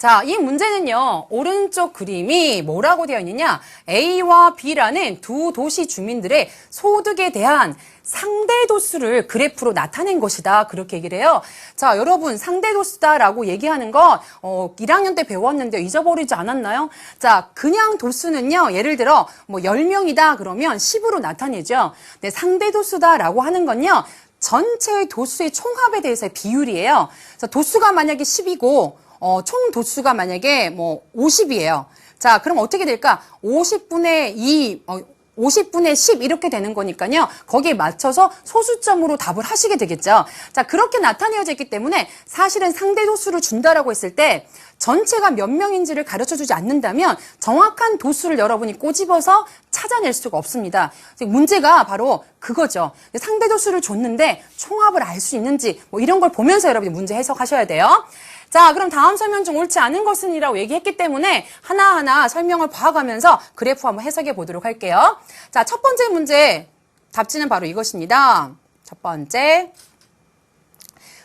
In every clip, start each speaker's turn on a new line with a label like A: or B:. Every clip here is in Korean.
A: 자, 이 문제는요, 오른쪽 그림이 뭐라고 되어 있느냐? A와 B라는 두 도시 주민들의 소득에 대한 상대도수를 그래프로 나타낸 것이다. 그렇게 얘기를 해요. 자, 여러분, 상대도수다라고 얘기하는 건 1학년 때 배웠는데 잊어버리지 않았나요? 자, 그냥 도수는요, 예를 들어 뭐 10명이다 그러면 10으로 나타내죠. 근데 상대도수다라고 하는 건요, 전체 도수의 총합에 대해서의 비율이에요. 그래서 도수가 만약에 10이고 총 도수가 만약에 뭐 50이에요. 자, 그럼 어떻게 될까? 50분의 2, 50분의 10 이렇게 되는 거니까요. 거기에 맞춰서 소수점으로 답을 하시게 되겠죠. 자, 그렇게 나타내어져 있기 때문에 사실은 상대 도수를 준다라고 했을 때 전체가 몇 명인지를 가르쳐주지 않는다면 정확한 도수를 여러분이 꼬집어서 찾아낼 수가 없습니다. 문제가 바로 그거죠. 상대 도수를 줬는데 총합을 알 수 있는지 뭐 이런 걸 보면서 여러분이 문제 해석하셔야 돼요. 자, 그럼 다음 설명 중 옳지 않은 것은 이라고 얘기했기 때문에 하나하나 설명을 봐가면서 그래프 한번 해석해 보도록 할게요. 자, 첫 번째 문제 답지는 바로 이것입니다. 첫 번째.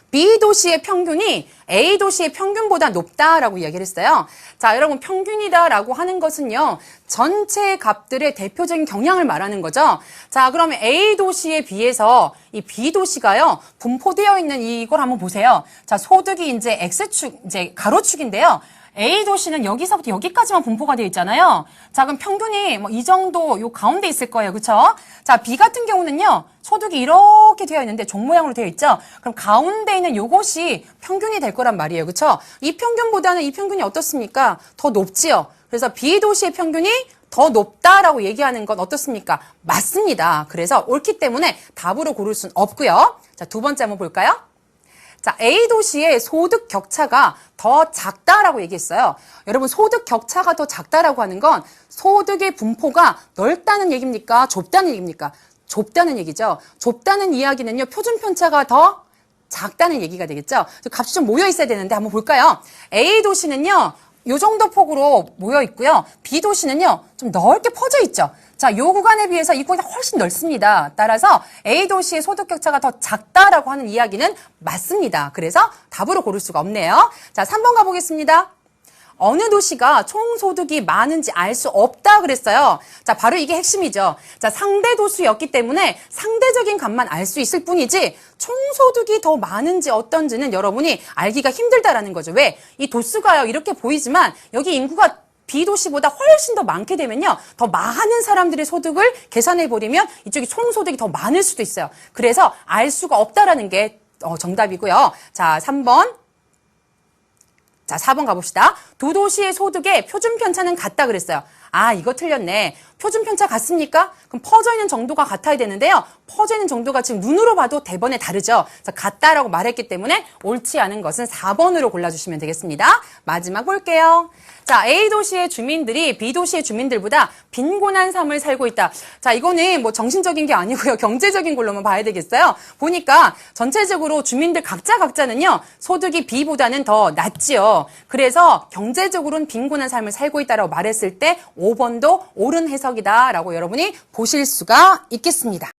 A: B도시의 평균이 A도시의 평균보다 높다라고 이야기를 했어요. 자, 여러분 평균이다라고 하는 것은요. 전체 값들의 대표적인 경향을 말하는 거죠. 자, 그러면 A도시에 비해서 이 B도시가요. 분포되어 있는 이걸 한번 보세요. 자, 소득이 이제 X축, 이제 가로축인데요. A도시는 여기서부터 여기까지만 분포가 되어 있잖아요. 자, 그럼 평균이 뭐 이 정도 요 가운데 있을 거예요. 그쵸? 자, B 같은 경우는요. 소득이 이렇게 되어 있는데 종 모양으로 되어 있죠. 그럼 가운데 있는 요것이 평균이 될 거란 말이에요. 그쵸? 이 평균보다는 이 평균이 어떻습니까? 더 높지요. 그래서 B도시의 평균이 더 높다라고 얘기하는 건 어떻습니까? 맞습니다. 그래서 옳기 때문에 답으로 고를 수는 없고요. 자, 두 번째 한번 볼까요? 자, A도시의 소득 격차가 더 작다라고 얘기했어요. 여러분, 소득 격차가 더 작다라고 하는 건 소득의 분포가 넓다는 얘기입니까? 좁다는 얘기입니까? 좁다는 얘기죠. 좁다는 이야기는요, 표준 편차가 더 작다는 얘기가 되겠죠. 값이 좀 모여 있어야 되는데 한번 볼까요? A도시는요, 요 정도 폭으로 모여 있고요. B도시는요, 좀 넓게 퍼져 있죠. 자, 요 구간에 비해서 이 구간이 훨씬 넓습니다. 따라서 A도시의 소득 격차가 더 작다라고 하는 이야기는 맞습니다. 그래서 답으로 고를 수가 없네요. 자, 3번 가보겠습니다. 어느 도시가 총소득이 많은지 알 수 없다 그랬어요. 자, 바로 이게 핵심이죠. 자, 상대 도수였기 때문에 상대적인 값만 알 수 있을 뿐이지 총소득이 더 많은지 어떤지는 여러분이 알기가 힘들다라는 거죠. 왜? 이 도수가요, 이렇게 보이지만 여기 인구가 B도시보다 훨씬 더 많게 되면요. 더 많은 사람들의 소득을 계산해버리면 이쪽이 총소득이 더 많을 수도 있어요. 그래서 알 수가 없다라는 게 정답이고요. 자, 3번. 자, 4번 가봅시다. 두 도시의 소득의 표준 편차는 같다 그랬어요. 아, 이거 틀렸네. 표준 편차 같습니까? 그럼 퍼져 있는 정도가 같아야 되는데요. 퍼져 있는 정도가 지금 눈으로 봐도 대번에 다르죠. 그래서 같다라고 말했기 때문에 옳지 않은 것은 4번으로 골라주시면 되겠습니다. 마지막 볼게요. 자, A도시의 주민들이 B도시의 주민들보다 빈곤한 삶을 살고 있다. 자, 이거는 뭐 정신적인 게 아니고요. 경제적인 걸로만 봐야 되겠어요. 보니까 전체적으로 주민들 각자는요. 소득이 B보다는 더 낮지요. 그래서 경제적으로는 빈곤한 삶을 살고 있다라고 말했을 때 5번도 옳은 해석이다라고 여러분이 보실 수가 있겠습니다.